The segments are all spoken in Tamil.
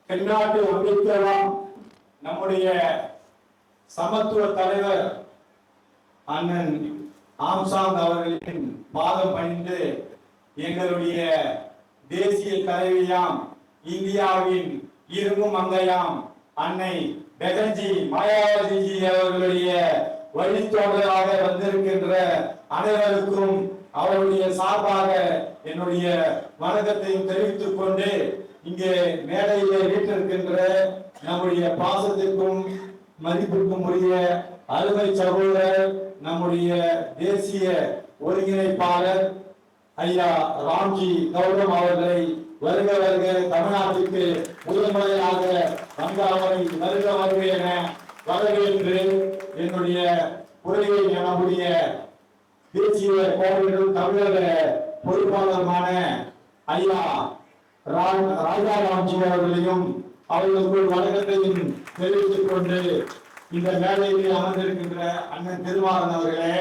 தென்னாட்டு ஒன்றியம் நம்முடைய சமத்துவ தலைவர் அண்ணன் ஆம்சாங் அவர்களின் பாதம் பணிந்து எங்களுடைய தேசிய தலைவியாம் இந்தியாவின் இரும்பு மங்கையாம் அன்னை பெகன்ஜி மாயாவதிஜி அவர்களுடைய வழித்தோன்றலாக வந்திருக்கின்ற அனைவருக்கும் அவருடைய சார்பாக என்னுடைய வணக்கத்தையும் தெரிவித்துக் கொண்டு இங்கே மேடையிலே வீட்டிருக்கின்ற நம்முடைய பாசத்திற்கும் மதிப்பிற்கும் உரிய அருமை சகோதரர் நம்முடைய தேசிய ஒருங்கிணைப்பாளர் ஐயா ராம்ஜி கௌதம் அவர்களை வருக வருக தமிழ்நாட்டிற்கு முதன்முறையாக வந்த அவரை வருக வருக என வரவேற்று என்னுடைய உரையை நம்முடைய தேசிய கோவிலும் தமிழக பொறுப்பாளருமான ஐயா ராஜா ராம்ஜி அவர்களையும் அவர்களுக்குள் வணக்கத்தையும் தெரிவித்துக் கொண்டு இந்த மேடையில் அமர்ந்திருக்கின்ற அண்ணன் திருமாறன் அவர்களே,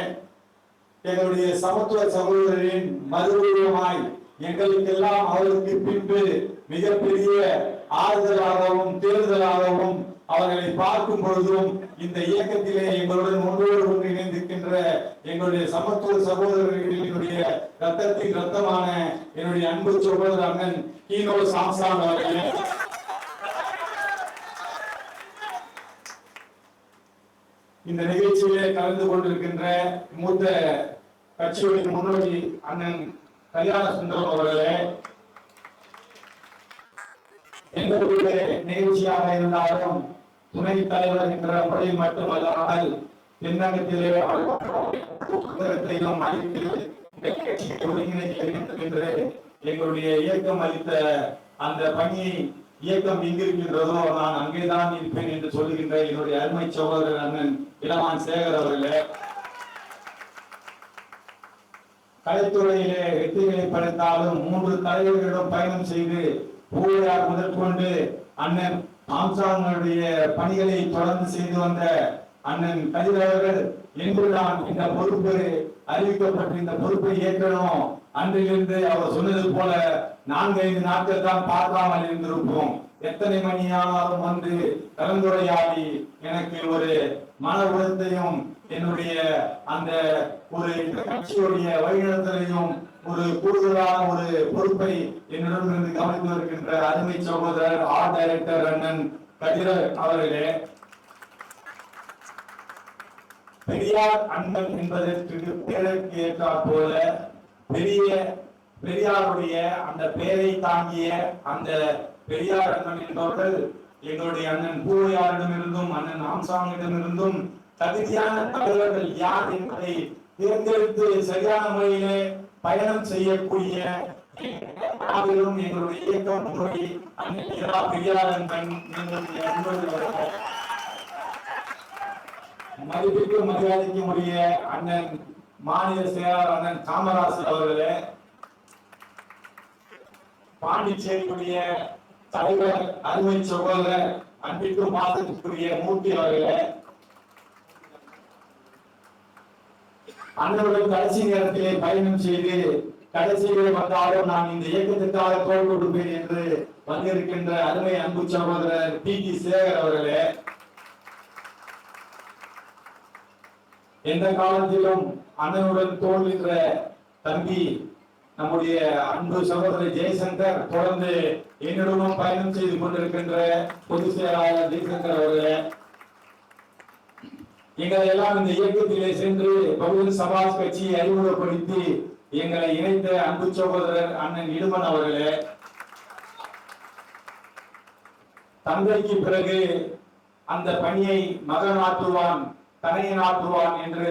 எங்களுடைய சமத்துவ சகோதரரின் மறுரூபமாய் எங்களுக்கெல்லாம் அவருக்கு பின்பு மிகப்பெரிய ஆறுதலாகவும் தேர்தலாகவும் அவர்களை பார்க்கும் பொழுதும் இந்த இயக்கத்திலே எங்களுடன் ஒன்றோடு ஒன்று இணைந்திருக்கின்ற எங்களுடைய சமத்துவ சகோதரர்களுடைய ரத்தத்தின் ரத்தமான என்னுடைய அன்பு சகோதரர் அண்ணன் கீனோ சாம்சாங் அவர்களே, இந்த நிகழ்ச்சியிலே கலந்து கொண்டிருக்கின்ற மூத்த கட்சியுடைய முன்னோடி அண்ணன் கல்யாண சுந்தரம் அவர்களே, எங்களுடைய நிகழ்ச்சியாக இருந்தாலும் துணை தலைவர் என்ற முறையில் மட்டுமல்லாமல் தென்னகத்திலே எங்களுடைய இயக்கம் அளித்த அந்த பணியை இயக்கம் எங்கிருக்கின்றதோ நான் அங்கேதான் இருப்பேன் என்று சொல்லுகின்ற என்னுடைய அருமை சகோதரர் அண்ணன் இளமான் சேகர் அவர்களே, கலைத்துறையிலே வெற்றிகளை படைத்தாலும் 3 தலைவர்களிடம் பயணம் செய்து பூவையார் முதற்கொண்டு அண்ணன் ஆம்சாங்களுடைய பணிகளை தொடர்ந்து செய்து வந்த அண்ணன் கதிரவர்கள் என்றுதான் இந்த பொறுப்பு அறிவிக்கப்பட்டு இந்த பொறுப்பை ஏற்றணும் அன்றிலிருந்து அவர் சொன்னது போல 4-5 நாட்கள் தான் பார்க்காமல் இருந்திருப்போம். எத்தனை மணி ஆனாலும் வந்து கலந்துரையாடி எனக்கு ஒரு மன உளத்தையும் என்னுடைய அந்த ஒரு கட்சியுடைய வழிநடத்தலையும் ஒரு கூடுதலான ஒரு பொறுப்பை என்னிடமிருந்து கவனித்து வருகின்ற அருமை சகோதரர் ஆர்ட் டைரக்டர் அண்ணன் கதிரவர் அவர்களே, பெரியார் அண்ணன் என்பதற்கு பெயருக்கு ஏற்றாற் போல பெரியாருடைய அந்த பெயரை தாங்கிய அந்த பெரியார் அண்ணன் என்பவர்கள் எங்களுடைய அண்ணன் பூவையாரிடமிருந்தும் அண்ணன் ஆம்சாங்கிடமிருந்தும் தகுதியான தலைவர்கள் யார் என்பதை தேர்ந்தெடுத்து சரியான முறையிலே பயணம் செய்யக்கூடிய எங்களுடைய இயக்கம் மதிப்பிற்கு மரியாதைக்கு உரிய அண்ணன் மாநில செயலாளர் அண்ணன் காமராஜ் அவர்களே, பாண்டிச்சேரியுடைய தலைவர் அருமை சகோதரர் அன்பிற்கும் பாசத்திற்குரிய மூர்த்தி அவர்களே, அண்ணனுடன் கடைசி நேரத்திலே பயணம் செய்து கடைசியிலே வந்தாலும் நான் இந்த இயக்கத்திற்காக தோல் கொடுப்பேன் என்று வந்திருக்கின்ற அருமை அன்பு சகோதரர் பி.டி. சேகர் அவர்களே, எந்த காலத்திலும் அண்ணனுடன் தோல்கின்ற தம்பி நம்முடைய அன்பு சகோதரர் ஜெய்சங்கர் தொடர்ந்து என்னுடனும் பயணம் செய்து கொண்டிருக்கின்ற பொதுச் செயலாளர் ஜெய்சங்கர் அவர்களே, எங்களை எல்லாம் இந்த இயக்கத்திலே சென்று பகுஜன் சமாஜ் கட்சியை அறிமுகப்படுத்தி எங்களை இணைத்த அன்பு சகோதரர் அண்ணன் இடுமன் அவர்களே, தந்தைக்கு பிறகு அந்த பணியை மகன் ஆற்றுவான் தனையன் ஆற்றுவான் என்று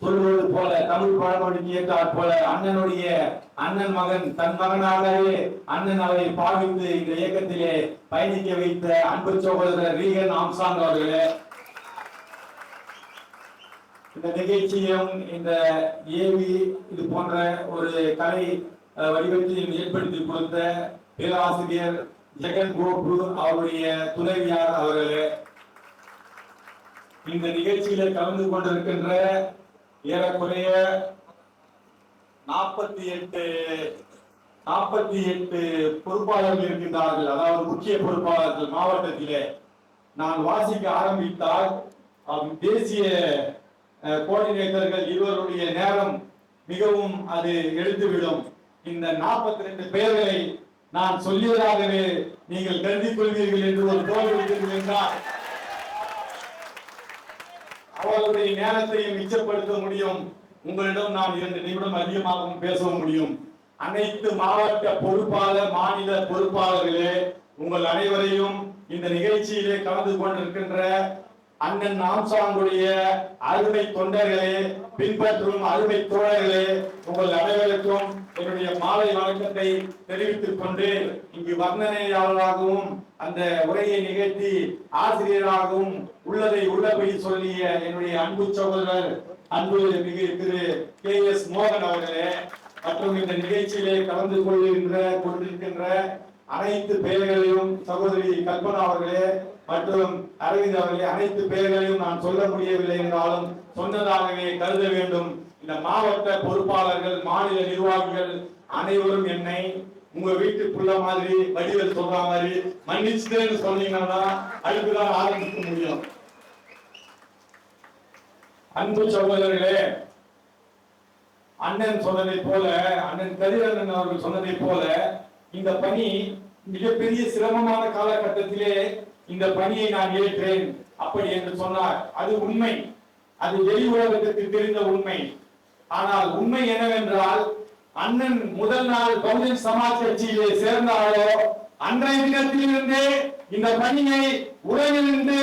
சொல்வது போல தமிழ் பழமொழிக்கு ஏற்றாற் போல அண்ணன் மகன் தன் மகனாகவே அண்ணன் அவரை பாவித்து இந்த இயக்கத்திலே பயணிக்க வைத்த அன்பு சகோதரர் ரீகன் ஆம்சாங் அவர்களே, இந்த நிகழ்ச்சியும் இந்த ஏவி இது போன்ற ஒரு கலை வடிவத்தையும் ஏற்படுத்தி கொடுத்த பேராசிரியர் ஜெகன் கோபு அவருடைய துணைவியார் அவர்களே, இந்த நிகழ்ச்சியில கலந்து கொண்டிருக்கின்ற ஏறக்குறைய 48 48 பொறுப்பாளர்கள் இருக்கின்றார்கள். அதாவது முக்கிய பொறுப்பாளர்கள் மாவட்டத்திலே. நான் வாசிக்க ஆரம்பித்தால் தேசிய கோஆர்டினேட்டர்கள் இருவருடைய நேரம் மிகவும் அது எடுத்துவிடும். இந்த 42 பெயர்களை நான் சொல்லியதாகவே நீங்கள் கருதிக் கொள்வீர்கள் என்று ஒரு தோல்வி என்றால் அவர்களுடைய நேரத்தையும் மிச்சப்படுத்த முடியும். உங்களிடம் நான் 2 நிமிடம் அதிகமாகவும் பேச முடியும். அனைத்து மாவட்ட பொறுப்பாளர், மாநில பொறுப்பாளர்களே, உங்கள் அனைவரையும் இந்த நிகழ்ச்சியிலே கலந்து கொண்டிருக்கின்ற அண்ணன் ஆம்ஸ்ட்ராங்குடைய அருமை தொண்டர்களே, பின்பற்றும் அருமை தோழர்களே, உங்கள் அனைவருக்கும் என்னுடைய மாலை வணக்கத்தை தெரிவித்துக் கொண்டு, இங்கு வர்ணனையாளராகவும் அந்த உரையை நிகழ்த்தி ஆசிரியராகவும் உள்ளதை உள்ளபடி சொல்லிய என்னுடைய அன்பு சகோதரர் அன்பு மிகு திரு KS மோகன் அவர்களே, மற்றும் இந்த நிகழ்ச்சியிலே கலந்து கொண்டிருக்கின்ற அனைத்து பெயர்களையும் சகோதரி கல்பனா அவர்களே மற்றும் அரவிந்த் அவர்களே, அனைத்து பெயர்களையும் நான் சொல்ல முடியவில்லை என்றாலும் சொன்னதாகவே கருத வேண்டும். இந்த மாவட்ட பொறுப்பாளர்கள், மாநில நிர்வாகிகள் அனைவரும் என்னை உங்க வீட்டு புள்ள மாதிரி வடிவில் சொல்ற மாதிரி மன்னிச்சுட்டேன்னு சொன்னீங்கன்னா அதுக்குதான் ஆரம்பிக்க முடியும். அன்பு சகோதரர்களே, அண்ணன் சொன்னதை போல, அண்ணன் கதிரண்ணன் அவர்கள் சொன்னதை போல, இந்த பணி மிகப்பெரிய சிரமமான காலகட்டத்திலே இந்த பணியை நான் ஏற்றேன் அப்படி என்று சொன்னார். அது உண்மை, அது வெளி உலகத்திற்கு தெரிந்த உண்மை. ஆனால் உண்மை என்னவென்றால், அண்ணன் முதல் நாள் பகுஜன் சமாஜ் கட்சியிலே சேர்ந்தாலோ அன்றைய தினத்திலிருந்தே இந்த பணியை உடனிருந்து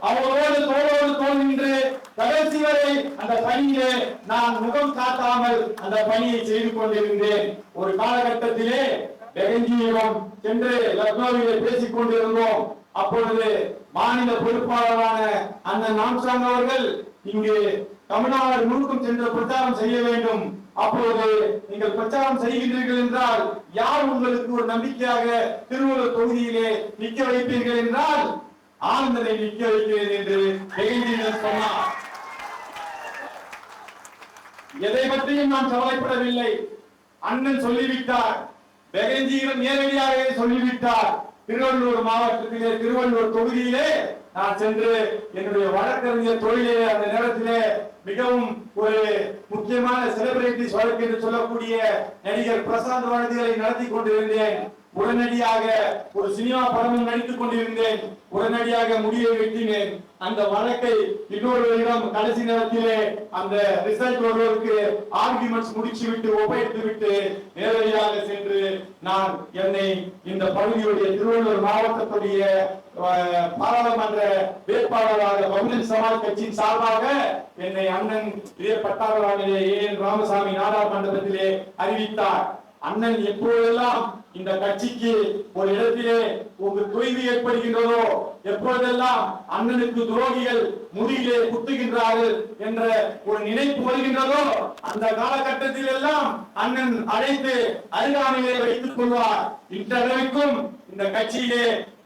அவரோடு தோளோடு தோள் நின்று கடைசி வரை அந்த பணியை நான் முகம் காட்டாமல் அந்த பணியை செய்து கொண்டிருந்தேன். ஒரு காலகட்டத்திலே பெகஞ்சியிடம் சென்று லக்னோவிலே பேசிக் கொண்டிருந்தோம். அப்பொழுது மாநில பொறுப்பாளரான அண்ணன் ஆம்ஸ்ட்ராங் அவர்கள் இங்கு தமிழ்நாடு முழுக்கும் சென்று பிரச்சாரம் செய்ய வேண்டும். அப்போது நீங்கள் பிரச்சாரம் செய்கின்றீர்கள் என்றால் யார் உங்களுக்கு ஒரு நம்பிக்கையாக திருவள்ளூர் தொகுதியிலே நிற்க வைப்பீர்கள் என்றால் ஆனந்தனை நிற்க வைக்கிறேன் என்று பெகஞ்சியிடம் சொன்னார். எதை பற்றியும் நான் கவலைப்படவில்லை. அண்ணன் சொல்லிவிட்டார், பெகஞ்சியிடம் நேரடியாகவே சொல்லிவிட்டார். திருவள்ளூர் மாவட்டத்திலே, திருவள்ளூர் தொகுதியிலே நான் சென்று என்னுடைய வழக்கறிஞர் தொழிலே அந்த நேரத்திலே மிகவும் ஒரு முக்கியமான செலிபிரிட்டிஸ் வழக்கு என்று சொல்லக்கூடிய நடிகர் பிரசாந்த் வழக்குகளை நடத்தி கொண்டிருந்தேன். உடனடியாக ஒரு சினிமா படமும் நடித்துக் கொண்டிருந்தேன். உடனடியாக முடிவை வெட்டினேன். அந்த வழக்கை இன்னொருவரிடம் கடைசி நேரத்திலே அந்த ரிசல்ட் ஒருவருக்கு ஆர்குமெண்ட்ஸ் முடிச்சு விட்டு ஒப்படைத்து விட்டு நேரடியாக சென்று நான் என்னை இந்த பகுதியுடைய திருவள்ளூர் மாவட்டத்துடைய பாராளுமன்ற வேட்பாளராக பகுஜன் சமாஜ் கட்சியின் சார்பாக என்னை அண்ணன் பட்டாளராக AN ராமசாமி நாடார் மண்டபத்திலே அறிவித்தார். அண்ணன் எப்பொழுதெல்லாம் இந்த கட்சிக்கு ஒரு இடத்திலே ஒரு தொய்வு ஏற்படுகின்றதோ, எப்பொழுதெல்லாம் அண்ணனுக்கு துரோகிகள் முதுகிலே குத்துகின்றார்கள் என்ற ஒரு நினைப்பு வருகின்றதோ, அந்த காலகட்டத்தில் எல்லாம் அண்ணன் அழைத்து அருகாமையிலே வைத்துக் கொள்வார். இன்றளவிற்கும் இந்த கட்சியிலே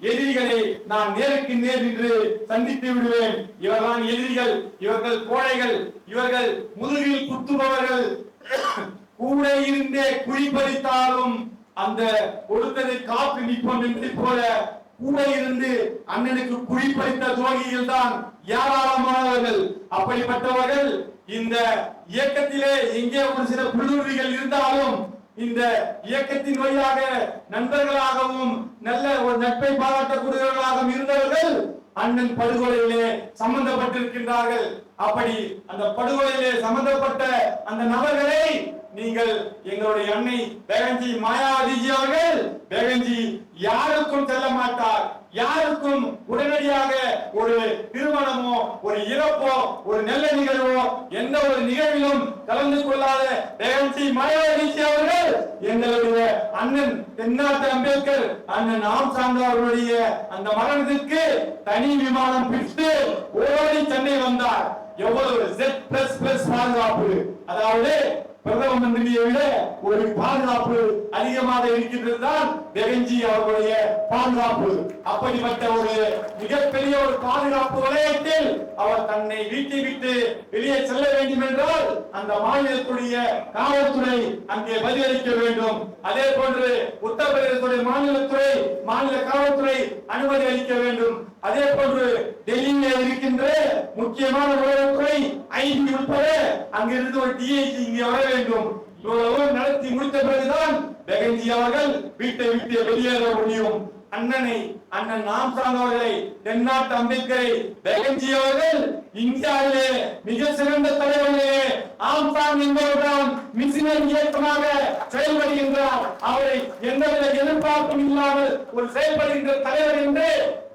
எதிரிகளை நான் நேருக்கு நேர் நின்று சந்தித்து விடுவேன். இவர்தான் எதிரிகள், இவர்கள் கோழைகள், இவர்கள் முதுகில் குத்துபவர்கள், கூட இருந்தே குழிப்பறித்தாலும் அந்த கொடுத்ததை காத்து நிற்போம் என்று போல கூட இருந்து அண்ணனுக்கு குழிப்பறித்த துரோகிகள் தான் ஏராளமானவர்கள். அப்படிப்பட்டவர்கள் இந்த இயக்கத்திலே எங்கே ஒரு சில புள்ளுரிகள் இருந்தாலும் இந்த இயக்கத்தின் வழியாக நண்பர்களாகவும் நல்ல ஒரு நட்பை பாராட்டக்கூடியவர்களாகவும் இருந்தவர்கள் அண்ணன் படுகொலையிலே சம்பந்தப்பட்டிருக்கின்றார்கள். அப்படி அந்த படுகொலையிலே சம்பந்தப்பட்ட அந்த நபர்களை நீங்கள் எங்களுடைய அன்னை பெகஞ்சி மாயாவதிஜி அவர்கள், பெகஞ்சி யாருக்கும் செல்ல மாட்டார், யாருக்கும் உடனடியாக ஒரு திருமணமோ ஒரு இறப்போ ஒரு நல்ல நிகழ்வோ எந்த ஒரு நிகழ்விலும் கலந்து கொள்ளாத பெகஞ்சி மாயாவதிஜி அவர்கள் எங்களுடைய அண்ணன் தென்னாட்டு அம்பேத்கர் அண்ணன் ஆம்ஸ்ட்ராங் அவர்களுடைய அந்த மரணத்திற்கு தனி விமானம் பிடித்து ஓடி சென்னை வந்தார். எவ்வளவு Z++ பாதுகாப்பு, அதாவது பிரதம மந்திரியை விட ஒரு பாதுகாப்பு அதிகமாக இருக்கின்றது தான் பெகன்ஜி அவர்களுடைய பாதுகாப்பு. அப்படிப்பட்ட ஒரு மிகப்பெரிய ஒரு பாதுகாப்பு வலயத்தில் அவர் தன்னை வீட்டை விட்டு வெளியே செல்ல வேண்டும் என்றால் அந்த மாநிலத்துடைய காவல்துறை அங்கே பதிலளிக்க வேண்டும். அதே போன்று உத்தரப்பிரதேசத்துடைய மாநிலத்துறை மாநில காவல்துறை அனுமதி அளிக்க வேண்டும். அதே போன்று டெல்லியில் இருக்கின்ற முக்கியமான உளவுத்துறை ஐடி உட்பட அங்கிருந்து ஒரு டிஐஜி இங்கே வர வேண்டும். இவ்வளவு நடத்தி முடித்த பிறகுதான் பெகன்ஜி அவர்கள் வீட்டை விட்டு வெளியேற முடியும். அண்ணன் ஆம்ஸ்ட்ராங் அவர்களை, தென்னாட்டு அம்பேத்கரை, பெகன்ஜி அவர்கள் இந்தியாவிலே மிக சிறந்த தலைவர்களே ஆம்ஸ்ட்ராங் என்பவர்தான் மிஷினரி இயக்கமாக செயல்படுகின்றார். அவரை எந்தவித எதிர்பார்ப்பும் இல்லாமல் ஒரு செயல்படுகின்ற தலைவர் என்று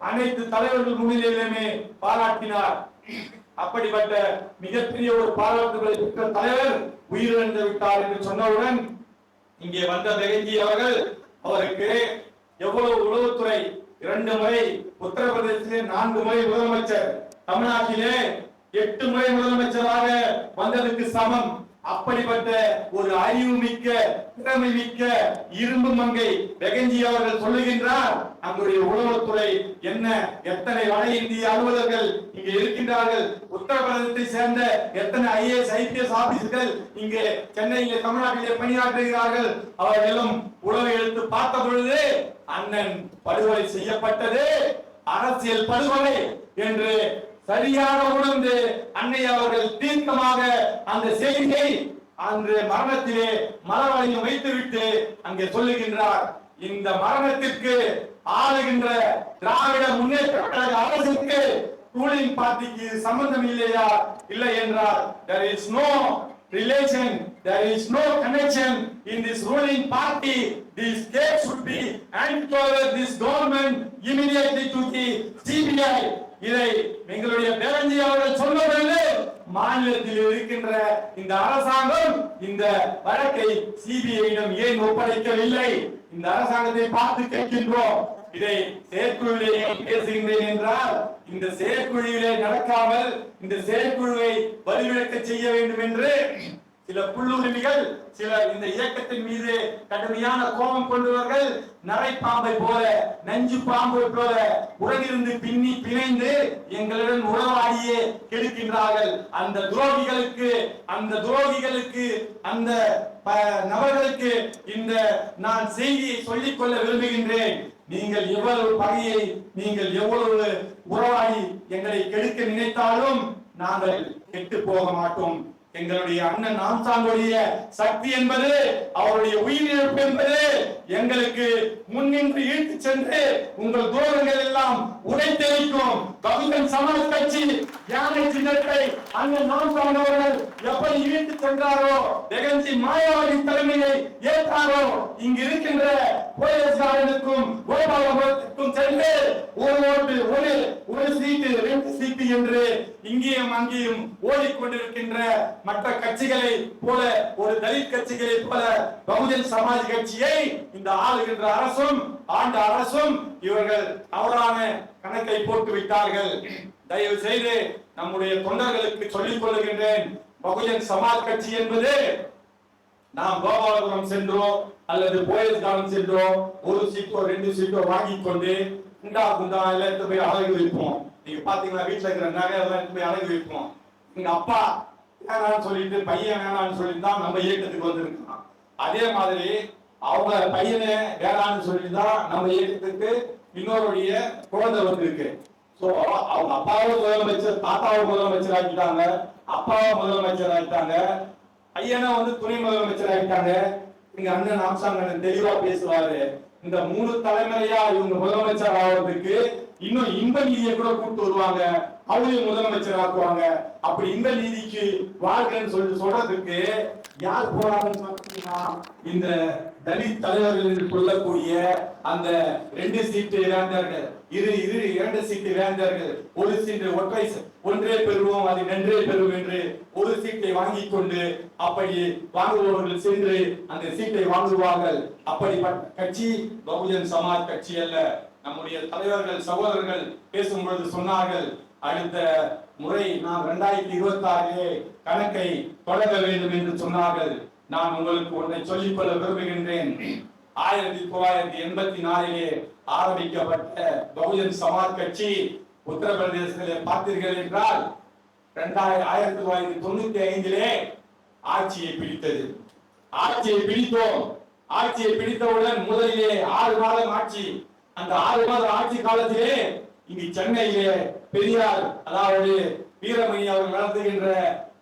அனைத்து தலைவர்கள் முன்னிலையிலுமே பாராட்டினார். அப்படிப்பட்ட மிகப்பெரிய ஒரு பாராட்டுகளை பெற்ற தலைவர் உயிரிழந்து விட்டார் என்று சொன்னவுடன் இங்கே வந்த பெகன்ஜி அவர்கள் அவருக்கு எவ்வளவு உளவுத்துறை 2 முறை, உத்தரப்பிரதேசத்திலே 4 முறை முதலமைச்சர், தமிழ்நாட்டிலே 8 முறை முதலமைச்சராக வந்ததற்கு சமம். அப்படிப்பட்ட ஒரு அறிவு மிக்க திறமை மிக்க இரும்பு மங்கை பெகன்ஜி அவர்கள் சொல்லுகின்றார், அங்குடைய உளவுத்துறை என்ன, எத்தனை வட இந்திய அலுவலர்கள் இங்கே இருக்கின்றார்கள், உத்தரப்பிரதேசத்தை சேர்ந்த எத்தனை ஐஏஎஸ் ஐபிஎஸ் ஆபீசர்கள் இங்கே சென்னையிலே தமிழ்நாட்டிலே பணியாற்றுகிறார்கள், அவர்களும் உளவு எடுத்து பார்த்த பொழுது அண்ணன் படுகொலை செய்யப்பட்டது அரசியல் படுகொலை என்று சரியாக உணர்ந்து அன்னை அவர்கள் தீர்க்கமாக அந்த செய்தியை அந்த மரணத்திலே மரவளையம் வைத்துவிட்டு அங்கே சொல்லுகின்றார், இந்த மரணத்திற்கு ஆளுகின்ற திராவிட முன்னேற்ற கழக அரசுக்கு ரூலிங் பார்ட்டிக்கு சம்பந்தம் இல்லையா? இல்லை என்றால் there is no relation, there is no connection in this ruling party. This case should be handed over this government immediately to the CBI. இதை எங்களுடைய பெகன்ஜி அவர்கள் சொன்னபொழுது மாநிலத்தில் இருக்கின்ற இந்த அரசாங்கம் இந்த வழக்கை சிபிஐயிடம் ஏன் ஒப்படைக்கவில்லை? இந்த அரசாங்கத்தை பார்த்து கேட்கின்றோம். இதை செயற்குழுவிலே பேசுகின்றேன் என்றால் இந்த செயற்குழுவிலே நடக்காமல் இந்த செயற்குழுவை வலுவிழக்க செய்ய வேண்டும் என்று சில புல்லுரிமைகள், சில இந்த இயக்கத்தின் மீது கடுமையான கோபம் கொண்டவர்கள் நரைப்பாம்பை போல, நஞ்சு பாம்பை போல உடனிருந்து பின்னி பிணைந்து எங்களுடன் உறவாடியே கெடுக்கின்றார்கள். அந்த துரோகிகளுக்கு அந்த நபர்களுக்கு இந்த நான் செய்தியை சொல்லிக் கொள்ள விரும்புகின்றேன். நீங்கள் எவ்வளவு பகையை, நீங்கள் எவ்வளவு உறவாடி எங்களை கெடுக்க நினைத்தாலும் நாங்கள் கெட்டு போக மாட்டோம். எங்களுடைய அண்ணன் ஆம்ஸ்ட்ராங்குடைய சக்தி என்பது, அவருடைய உயிரிழப்பு என்பது எங்களுக்கு முன்னின்று இழுத்து சென்று உங்கள் தூரங்கள் எல்லாம் உடைத்தெளிக்கும். பகுஜன் சமாஜ் கட்சி யானை சின்னத்தை அண்ணன் ஆம்ஸ்ட்ராங் அவர்கள் எப்படி இழுத்து சென்றாரோ, பெகன்ஜி மாயாவதி தலைமையை ஏற்றாரோ, இங்கு இருக்கின்ற போயஸ் கார்டனுக்கும் கோபாலபுரத்திற்கும் சென்று ஒரு ஓட்டு, ஒரு சீட்டு, 2 சீட்டு என்று இங்கேயும் அங்கேயும் ஓடிக்கொண்டிருக்கின்ற மற்ற கட்சிகளை போல, ஒரு தலித் கட்சிகளை போல பகுஜன் சமாஜ் கட்சியை இந்த ஆளுகின்ற அரசும் ஆண்ட அரசும் இவர்கள் தவறான கணக்கை போட்டு விட்டார்கள். தயவு செய்து நம்முடைய தொண்டர்களுக்கு சொல்லிக் கொள்ளுகின்றேன், பகுஜன் சமாஜ் கட்சி என்பது நாம் கோபாலபுரம் சென்றோ அல்லது போயஸ் கார்டன் சென்றோ ஒரு சீட்டோ 2 சீட்டோ வாங்கி கொண்டு குண்டா எல்லாம் போய் அழகு வைப்போம். நீங்க பாத்தீங்களா, வீட்டுல இருக்கிற நகை எல்லாம் போய் அழகு வைப்போம். எங்க அப்பா வேணான்னு சொல்லிட்டு பையன் வேணான்னு சொல்லிட்டு நம்ம இயக்கத்துக்கு வந்திருக்கான். அதே மாதிரி அவங்க பையனை வேணான்னு சொல்லிதான் நம்ம இயக்கத்துக்கு இன்னொருடைய குழந்தை வந்திருக்கு. சோ அவங்க அப்பாவும் முதலமைச்சர், தாத்தாவும் முதலமைச்சர் ஆக்கிட்டாங்க, அப்பாவும் முதலமைச்சர் ஆக்கிட்டாங்க, பையனை துணை முதலமைச்சர் ஆகிட்டாங்க. இங்க அண்ணன் ஆம்ஸ்ட்ராங் தெளிவா பேசுவாரு, இந்த 3 தலைமுறையா இவங்க முதலமைச்சர் ஆகிறதுக்கு இன்னும் இன்ப நீதியை கூட கூப்பிட்டு வருவாங்க, அவரையும் முதலமைச்சர் ஆக்குவாங்க. அப்படி இந்த நீதிக்கு வாழ்க்கைன்னு சொல்றதுக்கு யார் போறாங்கன்னு இந்த தலித் தலைவர்கள் என்று சொல்லக்கூடிய அந்த 2 சீட்டு வேந்தார்கள், 2 சீட்டு வேந்தார்கள், ஒரு சீட்டு ஒன்றே பெறுவோம் அது நன்றே பெறுவோம் என்று ஒரு சீட்டை வாங்கி கொண்டு அப்படி வாங்குபவர்கள் சென்று அந்த சீட்டை வாங்குவார்கள். அப்படிப்பட்ட கட்சி பகுஜன் சமாஜ் கட்சி அல்ல. நம்முடைய தலைவர்கள் சகோதரர்கள் பேசும்பொழுது சொன்னார்கள், அடுத்த முறை நாம் 2026 கணக்கை தொடங்க வேண்டும் என்று சொன்னார்கள். நான் உங்களுக்கு ஒன்றை சொல்லிக்கொள்ள விரும்புகின்றேன். 1984 ஆரம்பிக்கப்பட்ட பகுஜன் சமாஜ் கட்சி உத்தரப்பிரதேசத்திலே பார்த்தீர்கள் என்றால் 1995 ஆட்சியை பிடித்தது. ஆட்சியை பிடித்தோம். ஆட்சியை பிடித்தவுடன் முதலிலே 6 மாதம் ஆட்சி. அந்த 6 மாத ஆட்சி காலத்திலே இங்கு சென்னையிலே பெரியார், அதாவது வீரமணி அவர்கள் நடத்துகின்ற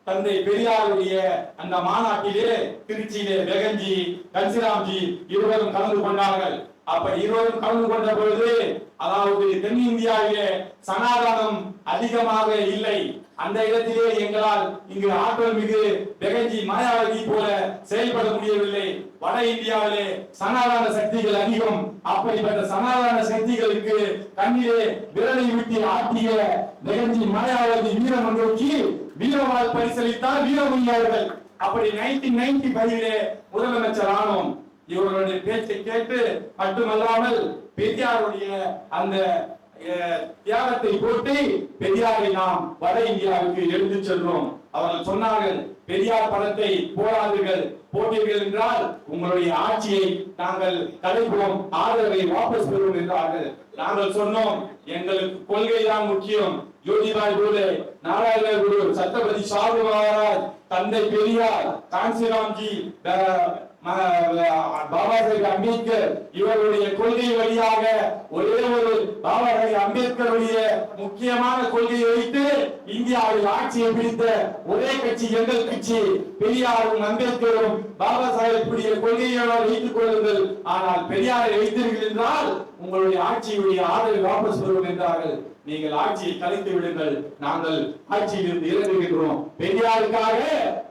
தந்தை பெரியாருடைய அந்த மாநாட்டிலே திருச்சியிலே பெகஞ்சி, கன்சிராம்ஜி இருவரும் கலந்து கொண்டார்கள். அப்படி இருவரும் கலந்து கொண்ட பொழுது, அதாவது தென்னிந்தியாவிலே சனாதனம் அதிகமாக இல்லை. அந்த இடத்திலே எங்களால் இங்கு ஆற்றல் மிகு பெகஞ்சி மாயாவதி போல செயல்பட முடியவில்லை. வட இந்தியாவிலே சனாதன சக்திகள் அதிகம். அப்படிப்பட்ட சனாதன சக்திகளுக்கு கண்ணிலே விரலை விட்டு ஆட்டிய பெகஞ்சி மாயாவதி வீரம் நோக்கி வீரவாள் பரிசளித்தார் வீரமணி அவர்கள். அப்படி 1995 முதலமைச்சர் ஆனோம். இவர்களுடைய பேச்சை கேட்டு மட்டுமல்லாமல் பெரியாருடைய அந்த தியாகத்தை போட்டு பெரியாரை நாம் வட இந்தியாவுக்கு எடுத்து சென்றோம். அவர்கள் சொன்னார்கள், பெரியார் படத்தை போடாதீர்கள், போட்டீர்கள் என்றால் உங்களுடைய ஆட்சியை நாங்கள் கலைப்போம், ஆதரவை வாபஸ் பெறுவோம் என்றார்கள். நாங்கள் சொன்னோம், எங்களுக்கு கொள்கை தான் முக்கியம். ஜோதிபாய் பூலே, நாராயண குரு, சத்ரபதி சாகு மகாராஜ், தந்தை பெரியார், காஞ்சிராம்ஜி, பாபா சாஹேப் அம்பேத்கர் இவருடைய கொள்கை வழியாக ஒரே ஒரு பாபா சாஹேப் அம்பேத்கருடைய முக்கியமான கொள்கையை வைத்து இந்தியாவில் ஆட்சியை பிடித்த ஒரே கட்சி எங்கள் கட்சி. பெரியாரும் அம்பேத்கரும் பாபா சாஹேப் கொள்கைகளை வைத்துக் கொள்ளுங்கள், ஆனால் பெரியாரை வைத்தீர்கள் என்றால் உங்களுடைய ஆட்சியுடைய ஆதரவை வாபஸ் பெறுவோம் என்றார்கள். நீங்கள் ஆட்சியை கலைத்து விடுங்கள், நாங்கள் ஆட்சியில் இருந்து இறங்குகின்றோம். பெரியாருக்காக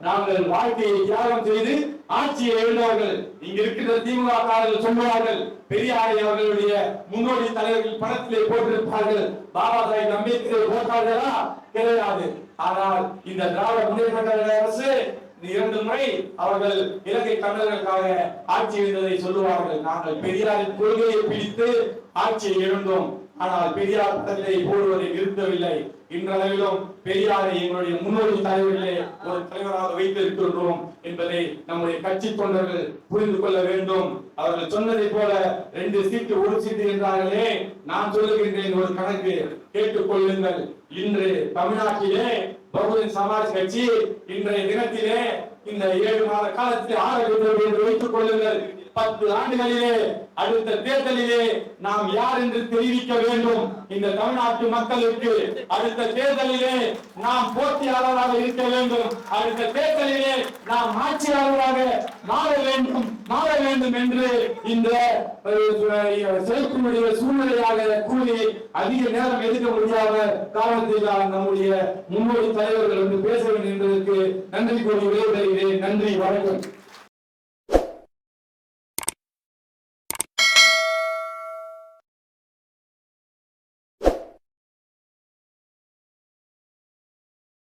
நாங்கள் வாழ்க்கையை தியாகம் செய்து ஆட்சியை எழுந்தார்கள். இங்க இருக்கிற திமுக காரர்கள் சொல்லுவார்கள், பெரியாரை அவர்களுடைய முன்னோடி தலைவர்கள் பணத்திலே போட்டிருப்பார்கள், பாபா சாஹேப் அம்பேத்கரை போட்டார்களா? கிடையாது. ஆனால் இந்த திராவிட முன்னேற்ற கழக அரசு 2 முறை அவர்கள் இலங்கை தமிழர்களுக்காக ஆட்சி எழுந்ததை சொல்லுவார்கள். நாங்கள் பெரியாரின் கொள்கையை பிடித்து ஆட்சியை எழுந்தோம். ஆனால் பெரியார் படத்தை போடுவதை நிறுத்தவில்லை. இன்றளவிலும் பெரியாரை எங்களுடைய முன்னோடி தலைவர்களே ஒரு தலைவராக வைத்திருக்கின்றோம் என்பதை நம்முடைய கட்சி தொண்டர்கள் புரிந்து கொள்ள வேண்டும். அவர்கள் சொன்னதை போல 2 சீட்டு 1 சீட்டு என்றார்களே, நான் சொல்லுகின்றேன், ஒரு கணக்கு கேட்டுக் கொள்ளுங்கள். இன்று தமிழ்நாட்டிலே பகுஜன் சமாஜ் கட்சி இன்றைய தினத்திலே இந்த 7 மாத காலத்தில் ஆரம்பித்தது என்று வைத்துக் கொள்ளுங்கள். 10 ஆண்டுகளிலே அடுத்த தேர்தலிலே நாம் யார் என்று தெரிவிக்க வேண்டும். இந்த தமிழ்நாட்டு மக்களுக்கு அடுத்த தேர்தலிலே நாம் போட்டியாளராக இருக்க வேண்டும். அடுத்த தேர்தலிலே நாம் ஆட்சியாளராக மாற வேண்டும் என்று இந்த செயற்குடைய சூழ்நிலையாக கூறி அதிக நேரம் எடுக்க முடியாத காரணத்தில் நம்முடைய முன்னோடி தலைவர்கள் வந்து பேச வேண்டும் என்பதற்கு நன்றி கூறி விடைபெறுகிறேன். நன்றி, வணக்கம்.